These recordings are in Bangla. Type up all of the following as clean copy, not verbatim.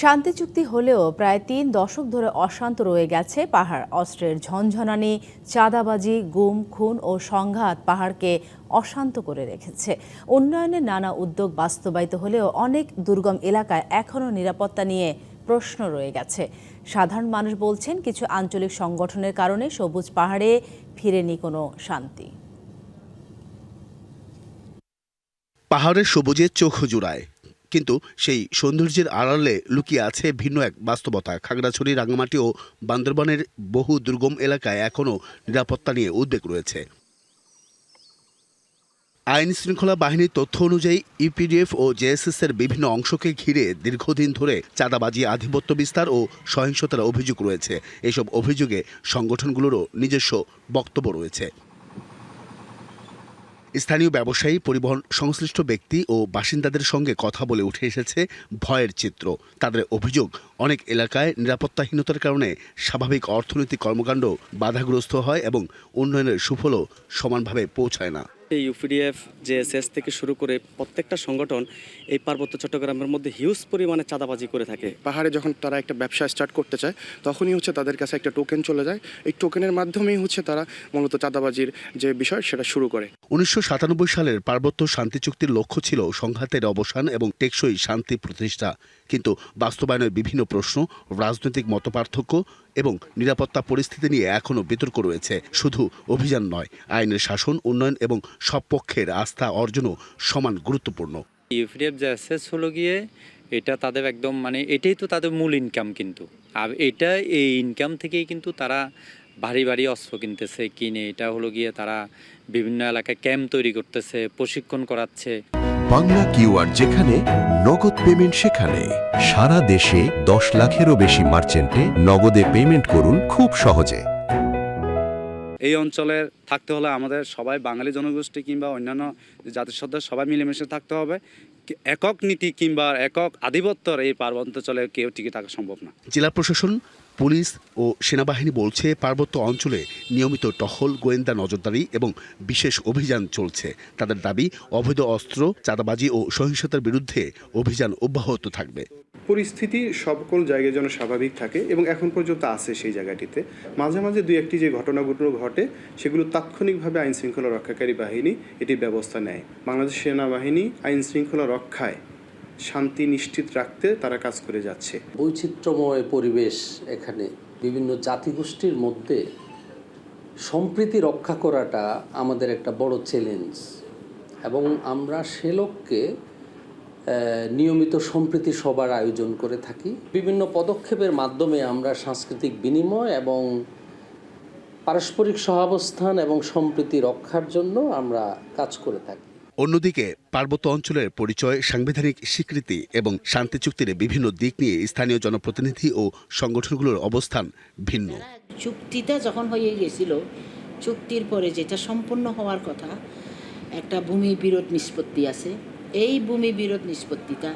শান্তি চুক্তি হলেও প্রায় ৩ দশক ধরে অশান্ত রয়ে গেছে পাহাড়। অস্ত্রের ঝনঝনানি, চাঁদাবাজি, গুম, খুন ও সংঘাত পাহাড়কে অশান্ত করে রেখেছে। উন্নয়নের নানা উদ্যোগ বাস্তবায়িত হলেও অনেক দুর্গম এলাকায় এখনও নিরাপত্তা নিয়ে প্রশ্ন রয়ে গেছে। সাধারণ মানুষ বলছেন, কিছু আঞ্চলিক সংগঠনের কারণে সবুজ পাহাড়ে ফিরেনি কোনো শান্তি। পাহাড়ের সবুজে চোখ জুড়ায়, কিন্তু সেই সৌন্দর্যের আড়ালে লুকিয়ে আছে ভিন্ন এক বাস্তবতা। খাগড়াছড়ি, রাঙ্গামাটি ও বান্দরবানের বহু দুর্গম এলাকায় এখনও নিরাপত্তা নিয়ে উদ্বেগ রয়েছে। আইন শৃঙ্খলা বাহিনীর তথ্য অনুযায়ী ইউপিডিএফ ও জেএসএস এর বিভিন্ন অংশকে ঘিরে দীর্ঘদিন ধরে চাঁদাবাজি, আধিপত্য বিস্তার ও সহিংসতার অভিযোগ রয়েছে। এসব অভিযোগে সংগঠনগুলোরও নিজস্ব বক্তব্য রয়েছে। স্থানীয় ব্যবসায়ী, পরিবহন সংশ্লিষ্ট ব্যক্তি ও বাসিন্দাদের সঙ্গে কথা বলে উঠে এসেছে ভয়ের চিত্র। তাদের অভিযোগ, অনেক এলাকায় নিরাপত্তাহীনতার কারণে স্বাভাবিক অর্থনৈতিক কর্মকাণ্ড বাধাগ্রস্ত হয় এবং উন্নয়নের সুফলও সমানভাবে পৌঁছায় না। ইউপিডিএফ, জেএসএস থেকে শুরু করে প্রত্যেকটা সংগঠন এই পার্বত্য চট্টগ্রামের মধ্যে হিউজ পরিমাণে চাঁদাবাজি করে থাকে। পাহাড়ে যখন তারা একটা ব্যবসা স্টার্ট করতে চায়, তখনই তাদের কাছে একটা টোকেন চলে যায়। এই টোকেনের মাধ্যমেই তারা মূলত চাঁদাবাজির যে বিষয় সেটা শুরু করে। 1997 সালের পার্বত্য শান্তি চুক্তির লক্ষ্য ছিল সংঘাতের অবসান এবং টেকসই শান্তি প্রতিষ্ঠা। কিন্তু বাস্তবায়নের বিভিন্ন প্রশ্ন, রাজনৈতিক মতপার্থক্য এবং নিরাপত্তা পরিস্থিতি নিয়ে এখনও বিতর্ক রয়েছে। শুধু অভিযান নয়, আইনের শাসন, উন্নয়ন এবং সব পক্ষের আস্থা অর্জনও সমান গুরুত্বপূর্ণ। ইউপিডিএফ জেএসএস হলো গিয়ে এটা তাদের একদম এটাই তো তাদের মূল ইনকাম, কিন্তু আর এই ইনকাম থেকেই কিন্তু তারা ভারী ভারী অস্ত্র কিনতেছে, কিনে এটা হলো গিয়ে তারা বিভিন্ন এলাকায় ক্যাম্প তৈরি করতেছে, প্রশিক্ষণ করাচ্ছে। বাংলা কিউআর যেখানে, নগদ পেমেন্ট সেখানে। সারা দেশে 10 লাখেরও বেশি মার্চেন্টে নগদে পেমেন্ট করুন খুব সহজে। এই অঞ্চলের থাকতে হলে আমাদের সবাই বাঙালি জনগোষ্ঠী কিংবা অন্যান্য জাতিসত্তার সবাই মিলেমিশে থাকতে হবে। একক নীতি কিংবা একক আধিপত্যর এই পার্বত্যাঞ্চলে কেউ টিকে থাকা সম্ভব না। জেলা প্রশাসন, পুলিশ ও সেনাবাহিনী বলছে, পার্বত্য অঞ্চলে নিয়মিত টহল, গোয়েন্দা নজরদারি এবং বিশেষ অভিযান চলছে। তাদের দাবি, অবৈধ অস্ত্র, চাঁদাবাজি ও সহিংসতার বিরুদ্ধে অভিযান অব্যাহত থাকবে। পরিস্থিতি সকল জায়গায় যেন স্বাভাবিক থাকে এবং এখন পর্যন্ত আছে সেই জায়গাটিতে। মাঝে মাঝে দুই একটি যে ঘটনাগুলো ঘটে, সেগুলো তাৎক্ষণিকভাবে আইন শৃঙ্খলা রক্ষাকারী বাহিনী এটির ব্যবস্থা নেয়। বাংলাদেশ সেনাবাহিনী আইন শৃঙ্খলা রক্ষায় শান্তি নিশ্চিত রাখতে তারা কাজ করে যাচ্ছে। বৈচিত্র্যময় পরিবেশ, এখানে বিভিন্ন জাতিগোষ্ঠীর মধ্যে সম্প্রীতি রক্ষা করাটা আমাদের একটা বড় চ্যালেঞ্জ এবং আমরা সে লক্ষ্যে নিয়মিত সম্প্রীতি সভার আয়োজন করে থাকি। বিভিন্ন পদক্ষেপের মাধ্যমে আমরা সাংস্কৃতিক বিনিময় এবং পারস্পরিক সহাবস্থান এবং সম্প্রীতি রক্ষার জন্য আমরা কাজ করে থাকি। অন্যদিকে পার্বত্য অঞ্চলের পরিচয়, সাংবিধানিক স্বীকৃতি এবং শান্তি চুক্তির বিভিন্ন দিক নিয়ে স্থানীয় জনপ্রতিনিধি ও সংগঠনগুলোর অবস্থান ভিন্ন। চুক্তিটা যখন হয়ে গেছিল, চুক্তির পরে যেটা সম্পন্ন হওয়ার কথা, একটা ভূমি বিরোধ নিষ্পত্তি আছে। এই ভূমি বিরোধ নিষ্পত্তিটা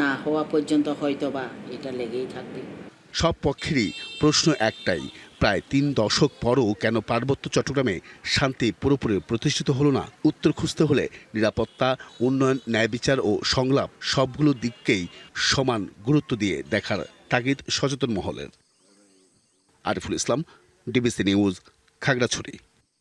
না হওয়া পর্যন্ত হয়তোবা এটা লেগেই থাকবে। সব পক্ষেরই প্রশ্ন একটাই, প্রায় 3 দশক পরও কেন পার্বত্য চট্টগ্রামে শান্তি পুরোপুরি প্রতিষ্ঠিত হলো না? উত্তর খুঁজতে হলে নিরাপত্তা, উন্নয়ন, ন্যায় বিচার ও সংলাপ সবগুলো দিককেই সমান গুরুত্ব দিয়ে দেখার তাগিদ সচেতন মহলের। Ariful Islam, DBC news, Khagrachari.